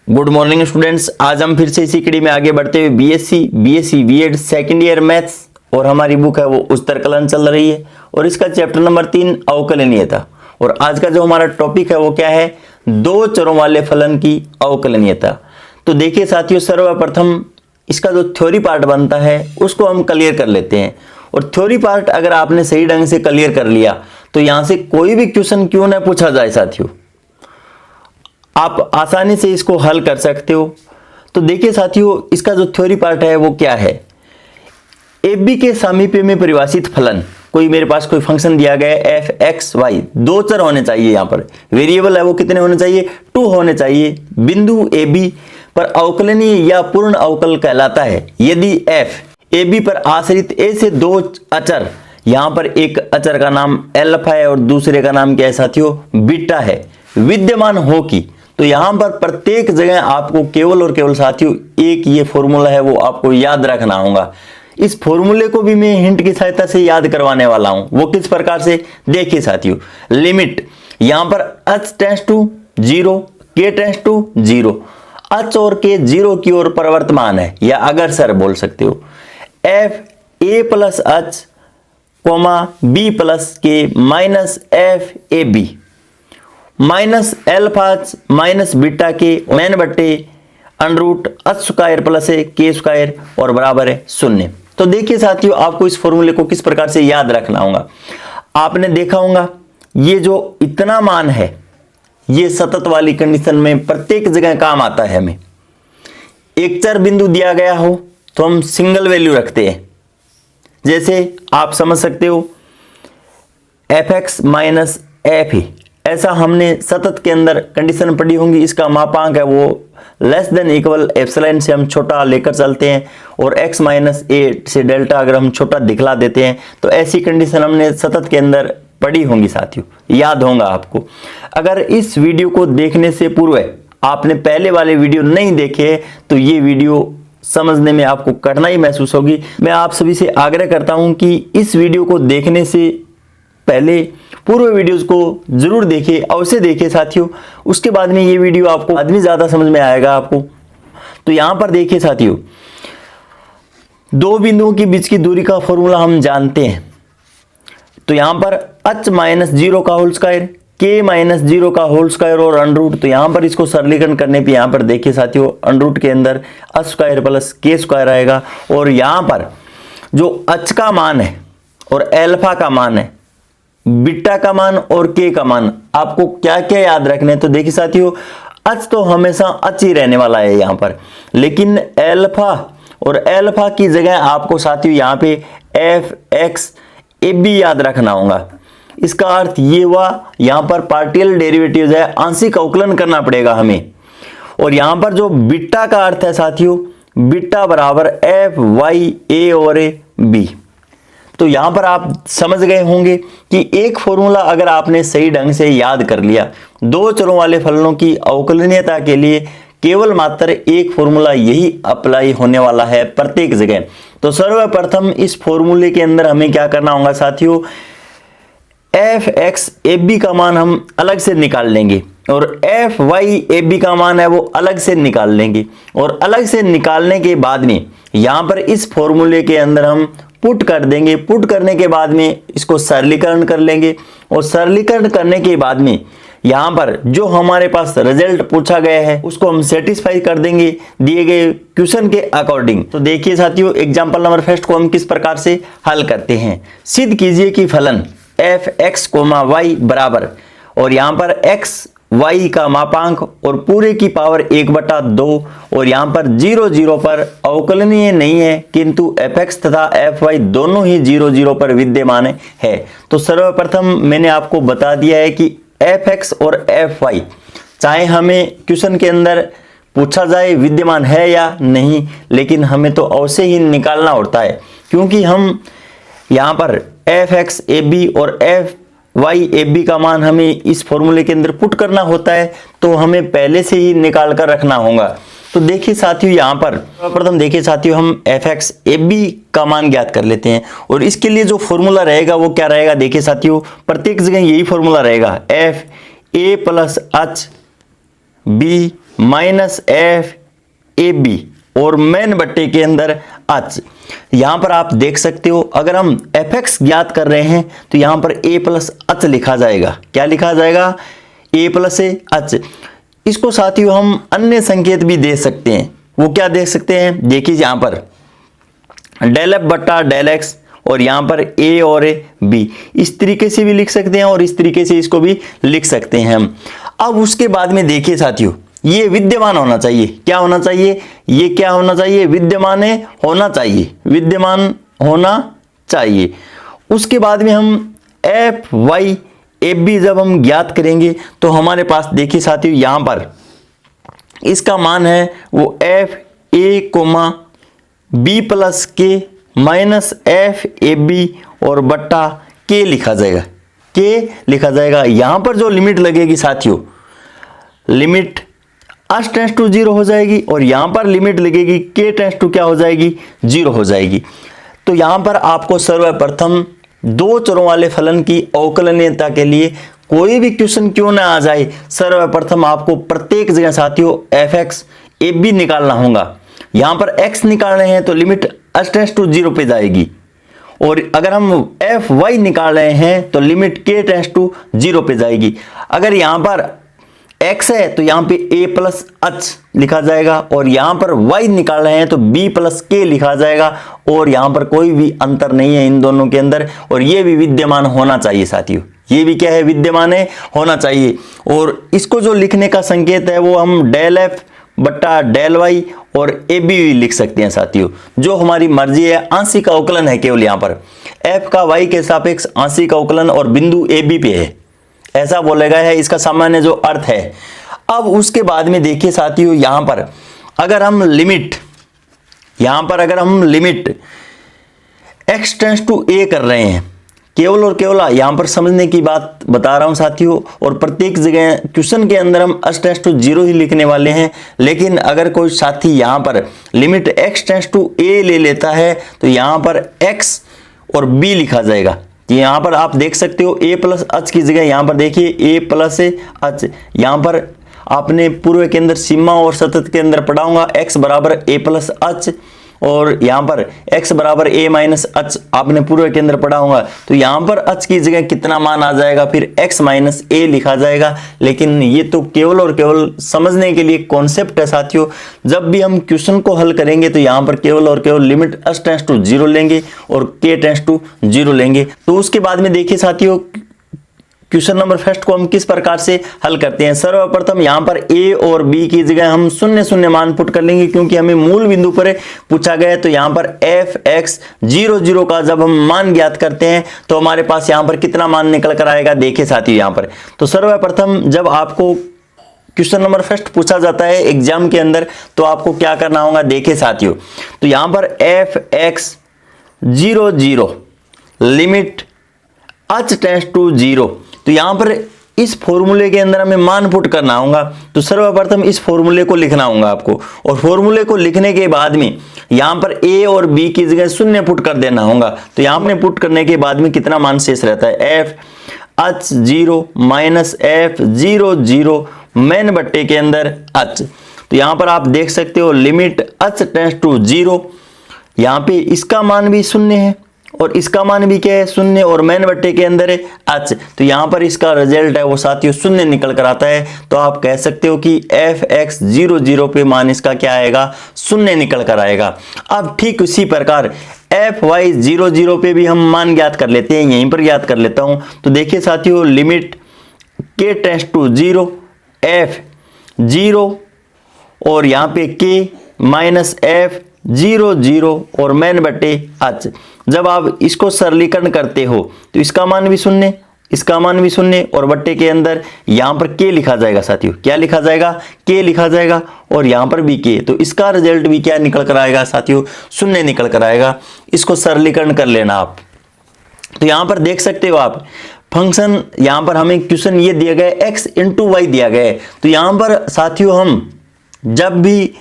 Good morning students. आज हम फिर से इसी कड़ी में आगे बढ़ते हुए BSc BEd second year maths और हमारी बुक है वो उत्तरकलन चल रही है और इसका चैप्टर नंबर 3 अवकलनीयता। और आज का जो हमारा टॉपिक है वो क्या है, दो चरों वाले फलन की अवकलनीयता। तो देखिए साथियों, सर्वप्रथम इसका जो थ्योरी पार्ट बनता है उसको हम क्लियर कर लेते हैं। और थ्योरी पार्ट अगर आपने सही ढंग से क्लियर कर लिया तो यहां से कोई भी क्वेश्चन क्यों ना पूछा जाए साथियों, आप आसानी से इसको हल कर सकते हो। तो देखिए साथियों, इसका जो थ्योरी पार्ट है वो क्या है, ए बी के सामीप्य में परिभाषित फलन। कोई मेरे पास कोई फंक्शन दिया गया है एफ एक्स वाई, दो चर होने चाहिए, यहाँ पर वेरिएबल है वो कितने होने चाहिए, 2 होने चाहिए। बिंदु ए बी पर अवकलनीय या पूर्ण अवकल कहलाता है यदि एफ ए बी पर आश्रित ए से दो अचर, यहाँ पर एक अचर का नाम एल्फा है और दूसरे का नाम क्या है साथियों, बीटा है, विद्यमान हो कि। तो यहां पर प्रत्येक जगह आपको केवल और केवल साथियों एक ये फॉर्मूला है वो आपको याद रखना होगा। इस फॉर्मूले को भी मैं हिंट की सहायता से याद करवाने वाला हूं। वो किस प्रकार से, देखिए साथियों, लिमिट यहां पर h tends to 0, k tends to 0, h और k 0 की ओर प्रवर्तमान है, या अगर सर बोल सकते हो f a plus h comma b plus k minus f a b minus alpha minus beta के मैन बट्टे अंडरूट h स्क्वायर प्लस है k स्क्वायर और बराबर है 0। तो देखिए साथियों, आपको इस फॉर्मूले को किस प्रकार से याद रखना होगा। आपने देखा होगा ये जो इतना मान है ये सतत वाली कंडीशन में प्रत्येक जगह काम आता है। हमें एक चर बिंदु दिया गया हो तो हम सिंगल वैल्यू रखते हैं। जैसे आप समझ सकते हो एफ एक्स माइनस एफ ही, ऐसा हमने सतत के अंदर कंडीशन पढ़ी होंगी। इसका मापांक है वो लेस देन इक्वल एप्सिलॉन से हम छोटा लेकर चलते हैं और x माइनस ए से डेल्टा अगर हम छोटा दिखला देते हैं तो ऐसी कंडीशन हमने सतत के अंदर पढ़ी होंगी साथियों, याद होगा आपको। अगर इस वीडियो को देखने से पूर्व आपने पहले वाले वीडियो नहीं देखे तो ये वीडियो समझने में आपको कठिनाई महसूस होगी। मैं आप सभी से आग्रह करता हूं कि इस वीडियो को देखने से पहले पूर्व वीडियोस को जरूर देखिए, अवश्य देखिए साथियों। उसके बाद में ये वीडियो आपको आदमी ज्यादा समझ में आएगा आपको। तो यहां पर देखिए साथियों, दो बिंदुओं के बीच की दूरी का फॉर्मूला हम जानते हैं। तो यहां पर h माइनस 0 का होल स्क्वायर, k माइनस 0 का होल स्क्वायर और अंडरूट। तो यहां पर इसको सरलीकरण करने पे यहां पर देखिए साथियों, अंडरूट के अंदर h square plus k square आएगा। और यहां पर जो h का मान है और एल्फा का मान है, बीटा का मान और के का मान, आपको क्या क्या याद रखने। तो देखिए साथियों, h तो हमेशा h ही रहने वाला है यहाँ पर, लेकिन एल्फा और एल्फा की जगह आपको साथियों यहाँ पे एफ एक्स ए बी याद रखना होगा। इसका अर्थ ये हुआ, यहाँ पर पार्शियल डेरिवेटिव है, आंशिक अवकलन करना पड़ेगा हमें। और यहाँ पर जो बीटा का अर्थ है साथियों, बीटा बराबर एफ वाई ए और ए बी। तो यहां पर आप समझ गए होंगे कि एक फॉर्मूला अगर आपने सही ढंग से याद कर लिया, दो चरों वाले फलनों की अवकलनीयता के लिए केवल मात्र एक फॉर्मूला यही अप्लाई होने वाला है प्रत्येक जगह। तो सर्वप्रथम इस फॉर्मूले के अंदर हमें क्या करना होगा साथियों, एफ एक्स ए बी का मान हम अलग से निकाल लेंगे और एफ वाई ए बी का मान है वो अलग से निकाल लेंगे। और अलग से निकालने के बाद में यहां पर इस फॉर्मूले के अंदर हम पुट कर देंगे। पुट करने के बाद में इसको सरलीकरण कर लेंगे और सरलीकरण करने के बाद में यहां पर जो हमारे पास रिजल्ट पूछा गया है उसको हम सेटिस्फाई कर देंगे दिए गए क्वेश्चन के अकॉर्डिंग। तो देखिए साथियों, एग्जांपल नंबर फर्स्ट को हम किस प्रकार से हल करते हैं। सिद्ध कीजिए कि फलन एफ एक्स कोमा वाई बराबर, और यहां पर एक्स y का मापांक और पूरे की पावर 1/2 और यहां पर 0 0 पर अवकलनीय नहीं है, किंतु fx तथा fy दोनों ही 0 0 पर विद्यमान है। तो सर्वप्रथम मैंने आपको बता दिया है कि fx और fy चाहे हमें क्वेश्चन के अंदर पूछा जाए विद्यमान है या नहीं, लेकिन हमें तो अवश्य ही निकालना होता है, क्योंकि हम यहां पर fx ab और वाई ए बी का मान हमें इस फॉर्मूले के अंदर पुट करना होता है, तो हमें पहले से ही निकाल कर रखना होगा। तो देखिए साथियों, यहाँ पर प्रथम देखिए साथियों, हम एफ एक्स ए बी का मान ज्ञात कर लेते हैं और इसके लिए जो फॉर्मूला रहेगा वो क्या रहेगा। देखिए साथियों, प्रत्येक जगह यही फॉर्मूला रहेगा, F A plus H B minus F A B और मेन बट्टे के अंदर एच। यहां पर आप देख सकते हो अगर हम एफ एक्स ज्ञात कर रहे हैं तो यहां पर ए प्लस एच लिखा जाएगा। क्या लिखा जाएगा? ए प्लस एच। इसको साथियों हम अन्य संकेत भी दे सकते हैं। वो क्या दे सकते हैं? देखिए यहां पर डेल एफ बट्टा डेल एक्स और यहां पर ए और बी, इस तरीके से भी लिख सकते हैं और इस तरीके से इसको भी लिख सकते हैं हम। अब उसके बाद में देखिए साथियों, ये विद्यमान होना चाहिए। क्या होना चाहिए? ये क्या होना चाहिए? विद्यमान होना चाहिए, विद्यमान होना चाहिए। उसके बाद में हम एफ वाई एफ बी जब हम ज्ञात करेंगे तो हमारे पास देखिए साथियों यहां पर इसका मान है वो F A comma B plus K minus F A B और बट्टा के लिखा जाएगा, के लिखा जाएगा। यहां पर जो लिमिट लगेगी साथियों, लिमिट एच टेंस टू 0 हो जाएगी और यहां पर लिमिट लगेगी के टेंस टू क्या हो जाएगी? 0 हो जाएगी। तो यहां पर आपको सर्वप्रथम दो चरों वाले फलन की अवकलनीयता के लिए कोई भी क्वेश्चन क्यों ना आ जाए, सर्वप्रथम आपको प्रत्येक जगह साथियों एफ एक्स ए बी निकालना होगा। यहां पर x निकाल रहे हैं तो लिमिट h टेंस टू 0 पे जाएगी और अगर हम एफ वाई निकाल रहे हैं तो लिमिट k टेंस टू 0 पे जाएगी। अगर यहां पर x है तो यहां पे a प्लस h लिखा जाएगा और यहां पर y निकाल रहे हैं तो b प्लस k लिखा जाएगा और यहां पर कोई भी अंतर नहीं है इन दोनों के अंदर और ये भी विद्यमान होना चाहिए साथियों। ये भी क्या है? विद्यमान है, होना चाहिए। और इसको जो लिखने का संकेत है वो हम डेल एफ बट्टा डेल वाई और ए बी लिख सकते हैं साथियों, जो हमारी मर्जी है। आंशिक अवकलन है केवल यहां पर एफ का वाई के सापेक्ष आंशिक अवकलन और बिंदु ए बी पे है, ऐसा बोला गया है, इसका सामान्य जो अर्थ है। अब उसके बाद में देखिए साथियों यहां पर अगर हम लिमिट, यहां पर अगर हम limit x tends to a कर रहे हैं, केवल और केवल यहां पर समझने की बात बता रहा हूं साथियों, और प्रत्येक जगह क्वेश्चन के अंदर हम h टेंस टू 0 ही लिखने वाले हैं। लेकिन अगर कोई साथी यहां पर limit x tends to a ले लेता है तो यहां पर x और b लिखा जाएगा। यहां पर आप देख सकते हो a प्लस h की जगह यहां पर देखिए a प्लस h। यहां पर आपने पूर्व के अंदर सीमा और सतत के अंदर पढ़ा होगा x बराबर a प्लस h और यहां पर x बराबर a माइनस h आपने पूर्व के अंदर पढ़ा होगा। तो यहां पर h की जगह कितना मान आ जाएगा? फिर x माइनस a लिखा जाएगा। लेकिन ये तो केवल और केवल समझने के लिए कॉन्सेप्ट है साथियों। जब भी हम क्वेश्चन को हल करेंगे तो यहां पर केवल और केवल लिमिट h टेंस टू 0 लेंगे और k टेंस टू 0 लेंगे। तो उसके बाद में देखिए साथियों क्वेश्चन नंबर फर्स्ट को हम किस प्रकार से हल करते हैं। सर्वप्रथम यहां पर a और b की जगह हम 0 मान पुट कर लेंगे क्योंकि हमें मूल बिंदु पर पूछा गया है। तो यहां पर f x 0 0 का जब हम मान ज्ञात करते हैं तो हमारे पास यहां पर कितना मान निकल कर आएगा? देखिए साथियों यहां पर तो सर्वप्रथम जब आपको क्वेश्चन नंबर फर्स्ट पूछा जाता है एग्जाम के अंदर तो आपको क्या करना होगा? देखिए साथियों तो यहां पर f x 0 0 limit h tends to 0, तो यहां पर इस फॉर्मूले के अंदर हमें मान पुट करना होगा। तो सर्वप्रथम इस फॉर्मूले को लिखना होगा आपको और फॉर्मूले को लिखने के बाद में यहां पर a और b की जगह 0 पुट कर देना होगा। तो यहां पर पुट करने के बाद में कितना मान शेष रहता है? f h 0 minus f 0 0 main बट्टे के अंदर h। तो यहां पर आप देख सकते हो लिमिट h टेंस टू 0, यहां पे इसका मान भी 0 है और इसका मान भी क्या है? 0 और मेन बट्टे के अंदर है h। तो यहां पर इसका रिजल्ट है वो साथियों 0 निकल कर आता है। तो आप कह सकते हो कि एफ एक्स 0 0 पे मान इसका क्या आएगा? 0 निकल कर आएगा। अब ठीक उसी प्रकार एफ वाई 0 0 पे भी हम मान ज्ञात कर लेते हैं, यहीं पर ज्ञात कर लेता हूं। तो देखिए साथियों लिमिट के टेंस टू 0 एफ 0 और यहां पे के माइनस एफ 0 0 और मेन बट्टे h। जब आप इसको सरलीकरण करते हो तो इसका मान भी 0, इसका मान भी 0 और बट्टे के अंदर यहां पर k लिखा जाएगा साथियों। क्या लिखा जाएगा? k लिखा जाएगा और यहां पर भी k। तो इसका रिजल्ट भी क्या निकल कर आएगा साथियों? 0 निकल कर आएगा। इसको सरलीकरण कर लेना आप। तो यहां पर देख सकते हो आप फंक्शन, यहां पर हमें क्वेश्चन ये दिया गया है x इंटू वाई दिया गया है। तो यहां पर साथियों हम जब भी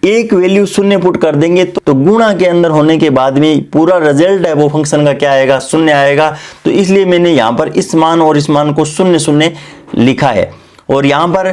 एक वैल्यू 0 पुट कर देंगे तो गुणा के अंदर होने के बाद में पूरा रिजल्ट है वो फंक्शन का क्या आएगा? 0 आएगा। तो इसलिए मैंने यहां पर इस मान और इस मान को 0 0 लिखा है। और यहां पर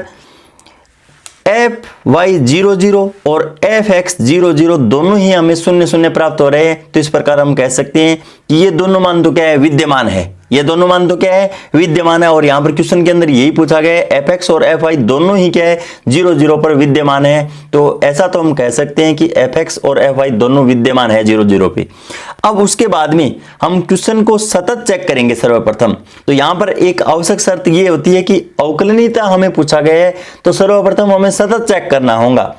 एफ वाई 0 0 और एफ एक्स 0 0 दोनों ही हमें 0 0 प्राप्त हो रहे हैं। तो इस प्रकार हम कह सकते हैं कि ये दोनों मान तो क्या है, विद्यमान है। ये दोनों मान तो क्या है, विद्यमान है। और यहां पर क्वेश्चन के अंदर यही पूछा गया है, एफ एक्स और एफ वाई दोनों ही क्या है, 0 0 पर विद्यमान है। तो ऐसा तो हम कह सकते हैं कि एफ एक्स और एफ वाई दोनों विद्यमान है 0 0 पे। अब उसके बाद में हम क्वेश्चन को सतत चेक करेंगे सर्वप्रथम। तो यहां पर एक आवश्यक शर्त ये होती है कि अवकलनीयता हमें पूछा गया है, तो सर्वप्रथम हमें सतत चेक करना होगा।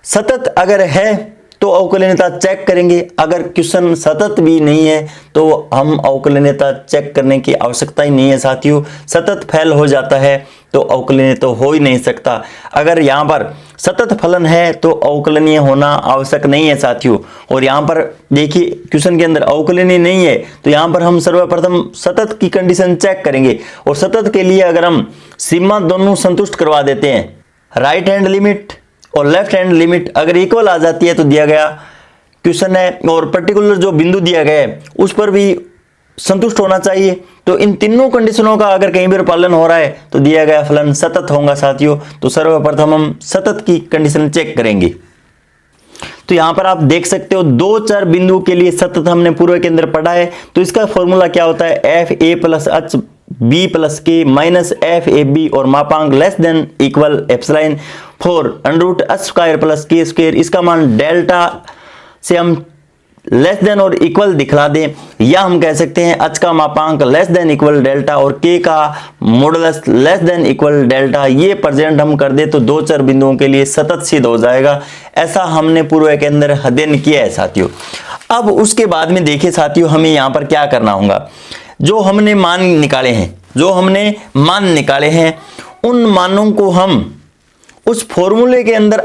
सतत अगर है तो अवकलनीयता चेक करेंगे, अगर क्वेश्चन सतत भी नहीं है तो हम अवकलनीयता चेक करने की आवश्यकता ही नहीं है साथियों। सतत फैल हो जाता है तो अवकलनीय तो हो ही नहीं सकता। अगर यहाँ पर सतत फलन है तो अवकलनीय होना आवश्यक नहीं है साथियों। और यहाँ पर देखिए क्वेश्चन के अंदर अवकलनीय नहीं है, तो यहाँ पर हम सर्वप्रथम सतत की कंडीशन चेक करेंगे। और सतत के लिए अगर हम सीमा दोनों संतुष्ट करवा देते हैं, राइट हैंड लिमिट और लेफ्ट हैंड लिमिट अगर इक्वल आ जाती है तो दिया गया क्वेश्चन है, और पर्टिकुलर जो बिंदु दिया गया है उस पर भी संतुष्ट होना चाहिए। तो इन तीनों कंडीशनों का अगर कहीं भी पालन हो रहा है तो दिया गया फलन सतत होगा साथियों। तो सर्वप्रथम हम सतत की कंडीशन चेक करेंगे। तो यहां पर आप देख सकते हो दो चर बिंदु के लिए सतत हमने पूर्व के अंदर पढ़ा है। तो इसका फॉर्मूला क्या होता है, F A plus H B plus K minus F A B और मापांक less than equal epsilon for under root H square plus K square. इसका मान डेल्टा से हम लेस देन और इक्वल दिखला दें, या हम कह सकते हैं एच का मापांक लेस देन इक्वल डेल्टा और के का modulus less than equal delta. ये प्रेजेंट हम कर दे तो दो चर बिंदुओं के लिए सतत सिद्ध हो जाएगा। ऐसा हमने पूर्व के अंदर अध्ययन किया है साथियों। अब उसके बाद में देखिए साथियों, हमें यहाँ पर क्या करना होगा, जो हमने मान निकाले हैं उन मानों को हम उस फॉर्मूले के अंदर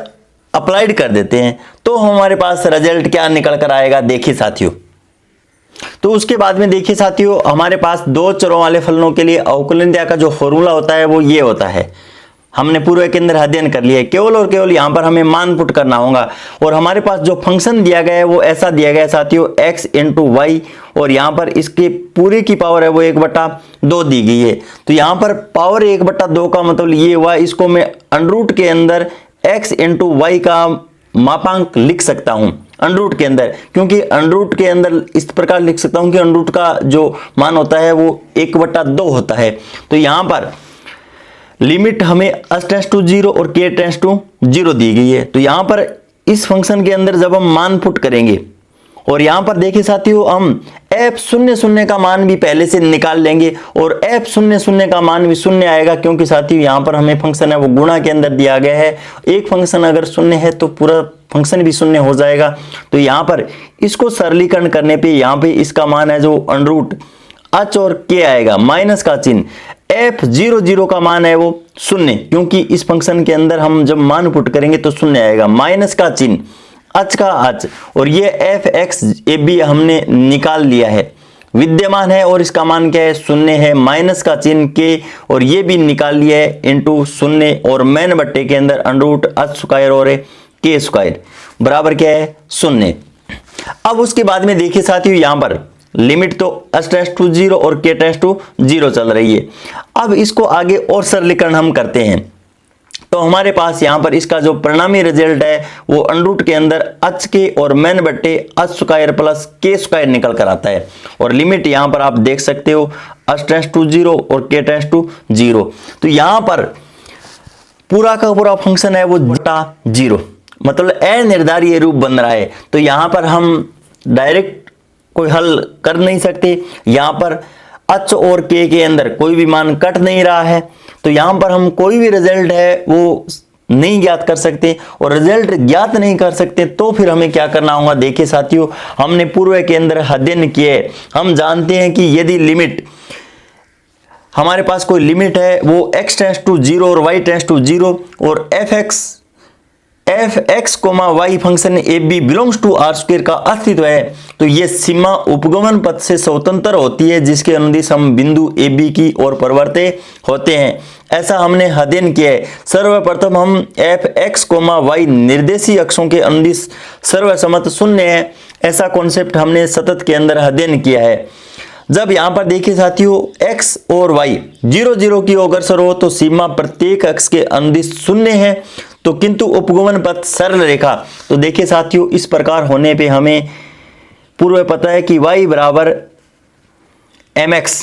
अप्लाइड कर देते हैं, तो हमारे पास रिजल्ट क्या निकल कर आएगा। देखिए साथियों, तो उसके बाद में देखिए साथियों, हमारे पास दो चरों वाले फलनों के लिए अवकलनीयता का जो फॉर्मूला होता है वो ये होता है। हमने पूर्व के अंदर अध्ययन कर लिया है। केवल और केवल यहाँ पर हमें मान पुट करना होगा। और हमारे पास जो फंक्शन दिया गया है वो ऐसा दिया गया है साथियों, x इंटू वाई, और यहाँ पर इसके पूरे की पावर है वो 1/2 दी गई है। तो यहाँ पर पावर 1/2 का मतलब ये हुआ, इसको मैं अंडरूट के अंदर x इंटू वाई का मापांक लिख सकता हूँ अंडरूट के अंदर, क्योंकि अंडरूट के अंदर इस प्रकार लिख सकता हूँ कि अंडरूट का जो मान होता है वो 1/2 होता है। तो यहाँ पर लिमिट हमें h टेंड्स टू 0 और k टेंड्स टू 0 दी गई है। तो यहां पर इस फंक्शन के अंदर जब हम मान पुट करेंगे, और यहां पर देखिए साथियों, हम f00 का मान भी पहले से निकाल लेंगे, और f00 का मान भी 0 आएगा, क्योंकि साथियों यहां पर हमें फंक्शन है वो गुणा के अंदर दिया गया है। एक फंक्शन अगर 0 है तो पूरा फंक्शन भी 0 हो जाएगा। तो यहां पर इसको सरलीकरण करने पे यहां पे इसका मान है जो अंडरूट h और k आएगा, माइनस का चिन्ह, f00 का मान है वो 0, क्योंकि इस फंक्शन के अंदर हम जब मान पुट करेंगे तो 0 आएगा, माइनस का चिन्ह, h का h, और ये एफ एक्स ए बी हमने निकाल लिया है, विद्यमान है और इसका मान क्या है 0 है, माइनस का चिन्ह के, और ये भी निकाल लिया है इंटू 0, और मैन बट्टे के अंदर अंडरूट h स्क्वायर और k स्क्वायर बराबर क्या है 0। अब उसके बाद में देखिए साथियों, यहां पर लिमिट तो h टेंड्स टू 0 और k टेंड्स टू 0 चल रही है। अब इसको आगे और सरलीकरण हम करते हैं, तो हमारे पास यहां पर इसका जो परिणामी रिजल्ट है वो अंडरूट के अंदर h के और मैन बट्टे h square plus k square निकल कर आता है। और लिमिट यहां पर आप देख सकते हो h टेंड्स टू 0 और k टेंड्स टू 0। तो यहां पर पूरा का पूरा फंक्शन है वो 0, मतलब अनिर्धारीय रूप बन रहा है। तो यहां पर हम डायरेक्ट कोई हल कर नहीं सकते। यहां पर h और k के अंदर कोई भी मान कट नहीं रहा है, तो यहां पर हम कोई भी रिजल्ट है वो नहीं ज्ञात कर सकते। और रिजल्ट ज्ञात नहीं कर सकते तो फिर हमें क्या करना होगा। देखिए साथियों, हमने पूर्व के अंदर अध्ययन किए, हम जानते हैं कि यदि लिमिट हमारे पास कोई लिमिट है वो x टेंड्स टू 0 और y टेंड्स टू 0, और F X comma Y function A B belongs to R square का अस्तित्व है, तो ये सीमा उपगमन पथ से स्वतंत्र होती है, जिसके अनुदिश हम बिंदु ए बी की ओर परिवर्तित होते हैं। ऐसा हमने अध्ययन किया है। सर्वप्रथम हम एफ एक्स कोमा वाई निर्देशीय अक्षों के अनुदिश सर्वसम्मत 0 है, ऐसा कॉन्सेप्ट हमने सतत के अंदर अध्ययन किया है। जब यहां पर देखिए साथियों x और y 0 0 की अग्रसर हो तो सीमा प्रत्येक अक्ष के अनुदिश 0 है। तो किंतु उपगमन पथ सरल रेखा, तो देखिए साथियों इस प्रकार होने पे हमें पूर्व पता है कि y बराबर mx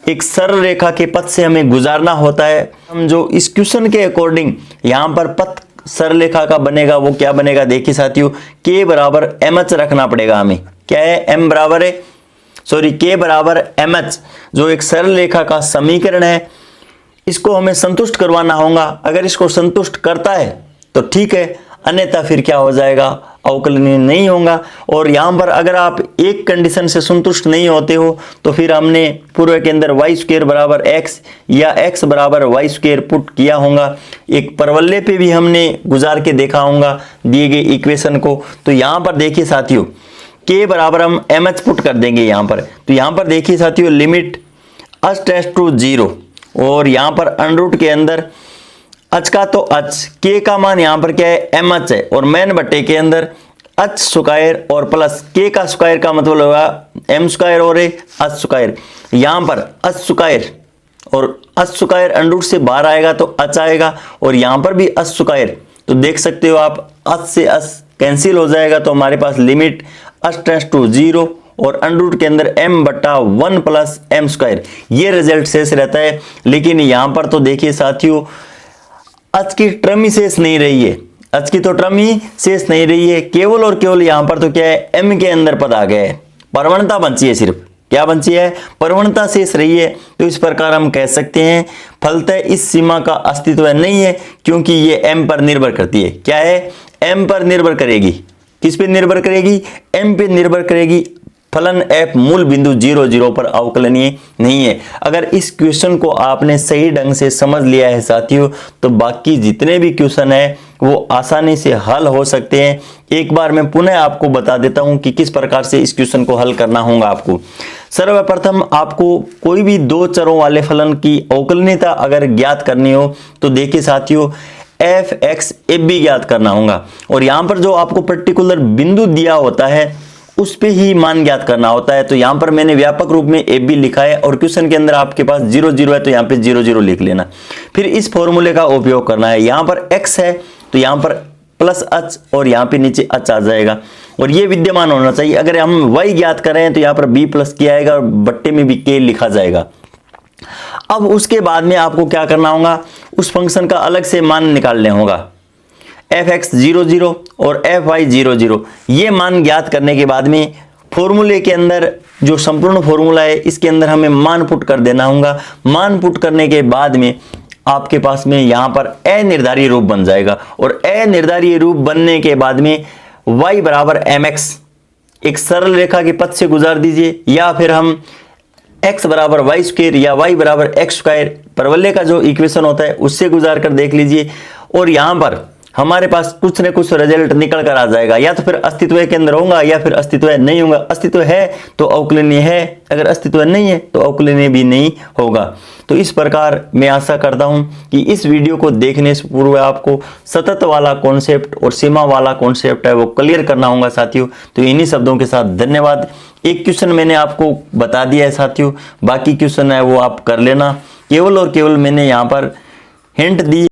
एक सरल रेखा के पथ से हमें गुजारना होता है। हम जो इस क्वेश्चन के अकॉर्डिंग यहाँ पर पथ सरल रेखा का बनेगा वो क्या बनेगा, देखिए साथियों k बराबर mh रखना पड़ेगा हमें। क्या है, m बराबर है k बराबर mh जो एक सरल रेखा का समीकरण है, इसको हमें संतुष्ट करवाना होगा। अगर इसको संतुष्ट करता है तो ठीक है, अन्यथा फिर क्या हो जाएगा, अवकलनीय नहीं होगा। और यहाँ पर अगर आप एक कंडीशन से संतुष्ट नहीं होते हो तो फिर हमने पूर्व के अंदर y स्क्वायर बराबर x या x बराबर y स्क्वायर पुट किया होगा। एक परवल्ले पे भी हमने गुजार के देखा होगा दिए गए इक्वेशन को। तो यहाँ पर देखिए साथियों k बराबर हम mh पुट कर देंगे यहाँ पर। तो यहाँ पर देखिए साथियों लिमिट h टेंड्स टू 0 और यहाँ पर अंडर के अंदर h का तो h, k का मान यहाँ पर क्या है mh है और मैन बट्टे के अंदर h स्क्वायर और प्लस k का स्क्वायर का मतलब होगा m स्क्वायर और h स्क्वायर। यहाँ पर h स्क्वायर और h स्क्वायर अंडर से बाहर आएगा तो h आएगा और यहाँ पर भी h स्क्वायर। तो देख सकते हो आप h से h कैंसिल हो जाएगा तो हमारे पास लिमिट h टेंड्स टू 0 और अंडर के अंदर m बटा 1 प्लस m स्क्वायर, ये रिजल्ट शेष रहता है। लेकिन यहाँ पर तो देखिए साथियों h की टर्म ही शेष नहीं रही है, h की तो टर्म ही शेष नहीं रही है, केवल और केवल यहाँ पर तो क्या है m के अंदर पद आ गया है, परवणता बची है, सिर्फ क्या बची है, परवणता शेष रही है। तो इस प्रकार हम कह सकते हैं फलतः इस सीमा का अस्तित्व नहीं है क्योंकि ये m पर निर्भर करती है। क्या है, m पर निर्भर करेगी। किस पे निर्भर करेगी, m पे निर्भर करेगी। फलन f मूल बिंदु 0 0 पर अवकलनीय नहीं है। अगर इस क्वेश्चन को आपने सही ढंग से समझ लिया है साथियों तो बाकी जितने भी क्वेश्चन है वो आसानी से हल हो सकते हैं। एक बार मैं पुनः आपको बता देता हूं कि किस प्रकार से इस क्वेश्चन को हल करना होगा आपको। सर्वप्रथम आपको कोई भी दो चरों वाले फलन की अवकलनीयता अगर ज्ञात करनी हो तो देखिए साथियों f(x) ab ज्ञात करना होगा और यहाँ पर जो आपको पर्टिकुलर बिंदु दिया होता है उस पे ही मान ज्ञात करना होता है। तो यहाँ पर मैंने व्यापक रूप में ए बी लिखा है और क्वेश्चन के अंदर आपके पास 0 0 है तो यहाँ पे 0 0 लिख लेना। फिर इस फॉर्मूले का उपयोग करना है। यहाँ पर x है तो यहाँ पर प्लस h और यहाँ पे नीचे h आ जाएगा और ये विद्यमान होना चाहिए। अगर हम y ज्ञात करें तो यहाँ पर b प्लस k आएगा और बट्टे में भी k लिखा जाएगा। अब उसके बाद में आपको क्या करना होगा, उस फंक्शन का अलग से मान निकालने होगा। f(x) 0 0 और f(y) 0 0 ये मान ज्ञात करने के बाद में फॉर्मूले के अंदर जो संपूर्ण फॉर्मूला है इसके अंदर हमें मान पुट कर देना होगा। मान पुट करने के बाद में आपके पास में यहाँ पर अनिर्धारीय रूप बन जाएगा और अनिर्धारीय रूप बनने के बाद में y बराबर mx एक सरल रेखा के पथ से गुजार दीजिए या फिर हम x बराबर वाई स्क्वायर या y बराबर x स्क्वायर परवल्ले का जो इक्वेशन होता है उससे गुजार कर देख लीजिए और यहाँ पर हमारे पास कुछ न कुछ रिजल्ट निकल कर आ जाएगा। या तो फिर अस्तित्व के अंदर होगा या फिर अस्तित्व नहीं होगा। अस्तित्व है तो अवकलनीय है, अगर अस्तित्व नहीं है तो अवकलनीय भी नहीं होगा। तो इस प्रकार मैं आशा करता हूं कि इस वीडियो को देखने से पूर्व आपको सतत वाला कॉन्सेप्ट और सीमा वाला कॉन्सेप्ट है वो क्लियर करना होगा साथियों। तो इन्हीं शब्दों के साथ धन्यवाद। एक क्वेश्चन मैंने आपको बता दिया है साथियों, बाकी क्वेश्चन है वो आप कर लेना। केवल और केवल मैंने यहाँ पर हिंट दी।